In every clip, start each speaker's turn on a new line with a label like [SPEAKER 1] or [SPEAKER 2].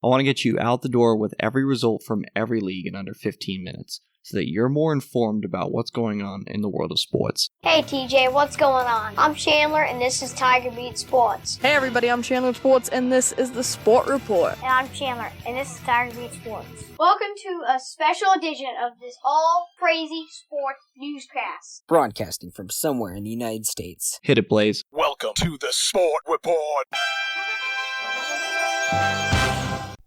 [SPEAKER 1] I want to get you out the door with every result from every league in under 15 minutes, so that you're more informed about what's going on in the world of sports.
[SPEAKER 2] Hey TJ, what's going on? I'm Chandler and this is Tiger Beat Sports.
[SPEAKER 3] Hey everybody, I'm Chandler Sports and this is the Sport Report.
[SPEAKER 2] And I'm Chandler and this is Tiger Beat Sports. Welcome to a special edition of this all crazy sports newscast.
[SPEAKER 4] Broadcasting from somewhere in the United States.
[SPEAKER 1] Hit it, Blaze.
[SPEAKER 5] Welcome to the Sport Report.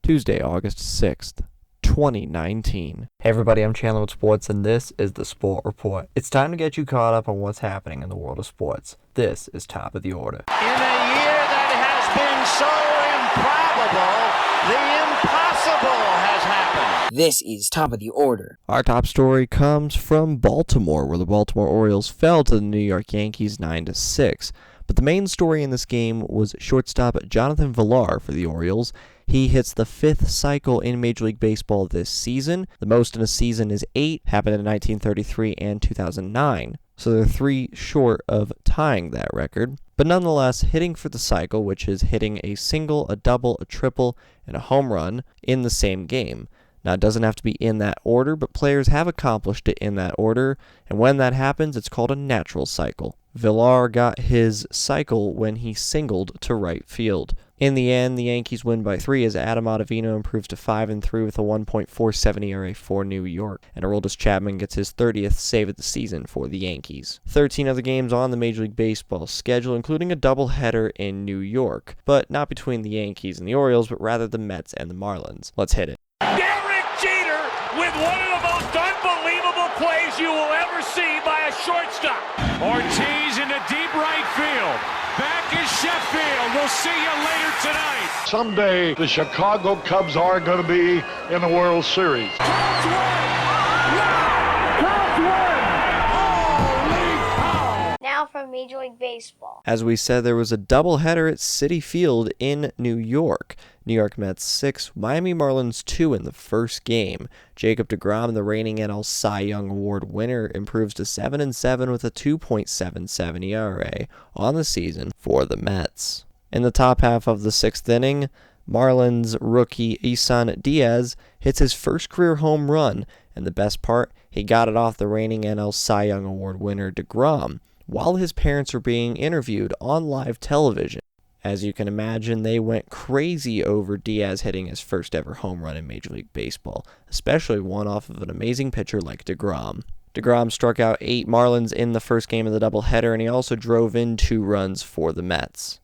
[SPEAKER 6] Tuesday, August 6th. 2019. Hey everybody, I'm Chandler with Sports and this is the Sport Report. It's time to get you caught up on what's happening in the world of sports. This is Top of the Order.
[SPEAKER 7] In a year that has been so improbable, the impossible has happened.
[SPEAKER 4] This is Top of the Order.
[SPEAKER 6] Our top story comes from Baltimore, where the Baltimore Orioles fell to the New York Yankees 9-6. But the main story in this game was shortstop Jonathan Villar for the Orioles. He hits the 5th cycle in Major League Baseball this season. The most in a season is 8, happened in 1933 and 2009. So they're 3 short of tying that record. But nonetheless, hitting for the cycle, which is hitting a single, a double, a triple, and a home run in the same game. Now, it doesn't have to be in that order, but players have accomplished it in that order, and when that happens, it's called a natural cycle. Villar got his cycle when he singled to right field. In the end, the Yankees win by 3 as Adam Ottavino improves to 5-3 with a 1.47 ERA for New York, and Aroldis Chapman gets his 30th save of the season for the Yankees. 13 other games on the Major League Baseball schedule, including a doubleheader in New York, but not between the Yankees and the Orioles, but rather the Mets and the Marlins. Let's hit it.
[SPEAKER 7] With one of the most unbelievable plays you will ever see by a shortstop. Ortiz into deep right field. Back is Sheffield. We'll see you later tonight.
[SPEAKER 5] Someday the Chicago Cubs are going to be in the World Series.
[SPEAKER 2] Now from Major League Baseball.
[SPEAKER 6] As we said, there was a doubleheader at Citi Field in New York. New York Mets 6, Miami Marlins 2 in the first game. Jacob deGrom, the reigning NL Cy Young Award winner, improves to 7-7 with a 2.77 ERA on the season for the Mets. In the top half of the 6th inning, Marlins rookie Isan Diaz hits his first career home run, and the best part, he got it off the reigning NL Cy Young Award winner deGrom, while his parents were being interviewed on live television. As you can imagine, they went crazy over Diaz hitting his first ever home run in Major League Baseball, especially one off of an amazing pitcher like deGrom. deGrom struck out 8 Marlins in the first game of the doubleheader, and he also drove in 2 runs for the Mets.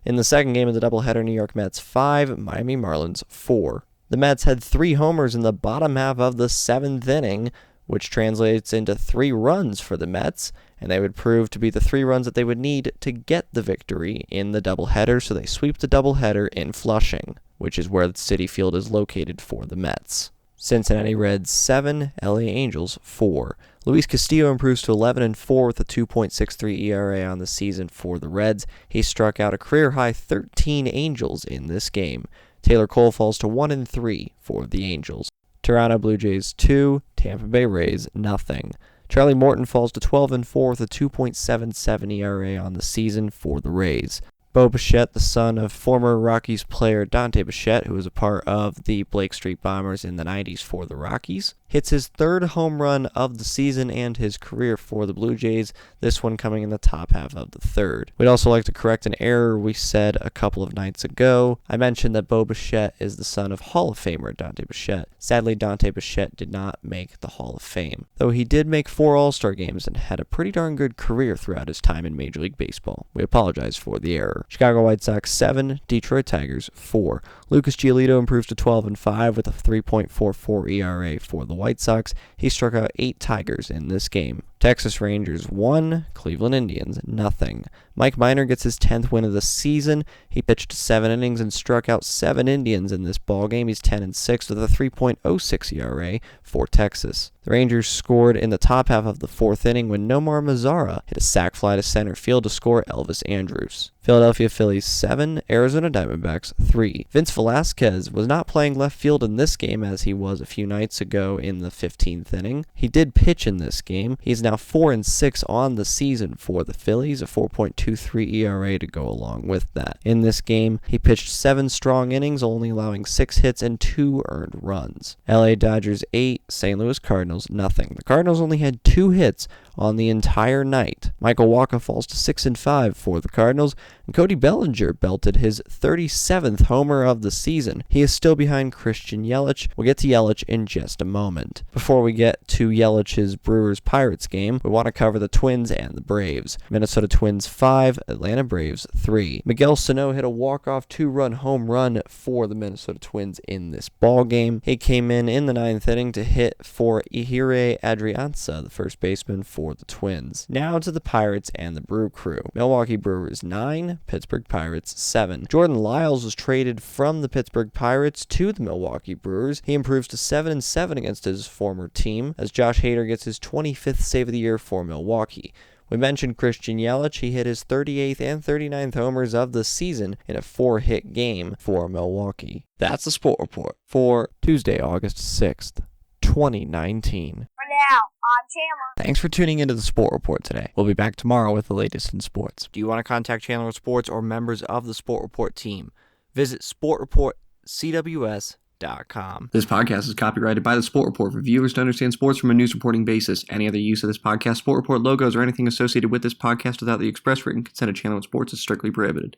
[SPEAKER 6] In the second game of the doubleheader, New York Mets 5, Miami Marlins 4. The Mets had 3 homers in the bottom half of the 7th inning, which translates into 3 runs for the Mets, and they would prove to be the 3 runs that they would need to get the victory in the doubleheader, so they sweep the doubleheader in Flushing, which is where the Citi Field is located for the Mets. Cincinnati Reds 7, LA Angels 4. Luis Castillo improves to 11-4 with a 2.63 ERA on the season for the Reds. He struck out a career-high 13 Angels in this game. Taylor Cole falls to 1-3 for the Angels. Toronto Blue Jays 2, Tampa Bay Rays nothing. Charlie Morton falls to 12-4 with a 2.77 ERA on the season for the Rays. Bo Bichette, the son of former Rockies player Dante Bichette, who was a part of the Blake Street Bombers in the 90s for the Rockies, hits his 3rd home run of the season and his career for the Blue Jays, this one coming in the top half of the 3rd. We'd also like to correct an error we said a couple of nights ago. I mentioned that Bo Bichette is the son of Hall of Famer Dante Bichette. Sadly, Dante Bichette did not make the Hall of Fame, though he did make 4 All-Star games and had a pretty darn good career throughout his time in Major League Baseball. We apologize for the error. Chicago White Sox 7, Detroit Tigers 4. Lucas Giolito improves to 12-5 with a 3.44 ERA for the White Sox. He struck out 8 Tigers in this game. Texas Rangers 1, Cleveland Indians nothing. Mike Minor gets his 10th win of the season. He pitched 7 innings and struck out 7 Indians in this ballgame. He's 10-6 with a 3.06 ERA for Texas. The Rangers scored in the top half of the 4th inning when Nomar Mazara hit a sac fly to center field to score Elvis Andrus. Philadelphia Phillies 7, Arizona Diamondbacks 3. Vince Velasquez was not playing left field in this game as he was a few nights ago in the 15th inning. He did pitch in this game. He's now now 4-6 on the season for the Phillies, a 4.23 ERA to go along with that. In this game, he pitched 7 strong innings, only allowing 6 hits and 2 earned runs. LA Dodgers 8, St. Louis Cardinals nothing. The Cardinals only had 2 hits on the entire night. Michael Wacha falls to 6-5 for the Cardinals, and Cody Bellinger belted his 37th homer of the season. He is still behind Christian Yelich. We'll get to Yelich in just a moment. Before we get to Yelich's Brewers-Pirates game, we want to cover the Twins and the Braves. Minnesota Twins 5, Atlanta Braves 3. Miguel Sano hit a walk-off 2-run home run for the Minnesota Twins in this ball game. He came in the 9th inning to hit for Ihire Adrianza, the first baseman for the Twins. Now to the Pirates and the Brew Crew. Milwaukee Brewers 9, Pittsburgh Pirates 7. Jordan Lyles was traded from the Pittsburgh Pirates to the Milwaukee Brewers. He improves to 7-7 against his former team as Josh Hader gets his 25th save of the year for Milwaukee. We mentioned Christian Yelich. He hit his 38th and 39th homers of the season in a 4-hit game for Milwaukee. That's the Sport Report for Tuesday, August 6th, 2019.
[SPEAKER 2] For now, I'm Chandler.
[SPEAKER 1] Thanks for tuning into the Sport Report today. We'll be back tomorrow with the latest in sports. Do you want to contact Chandler Sports or members of the Sport Report team? Visit sportreportcws.com. This podcast is copyrighted by the Sport Report for viewers to understand sports from a news reporting basis. Any other use of this podcast, Sport Report logos, or anything associated with this podcast without the express written consent of Chandler Sports is strictly prohibited.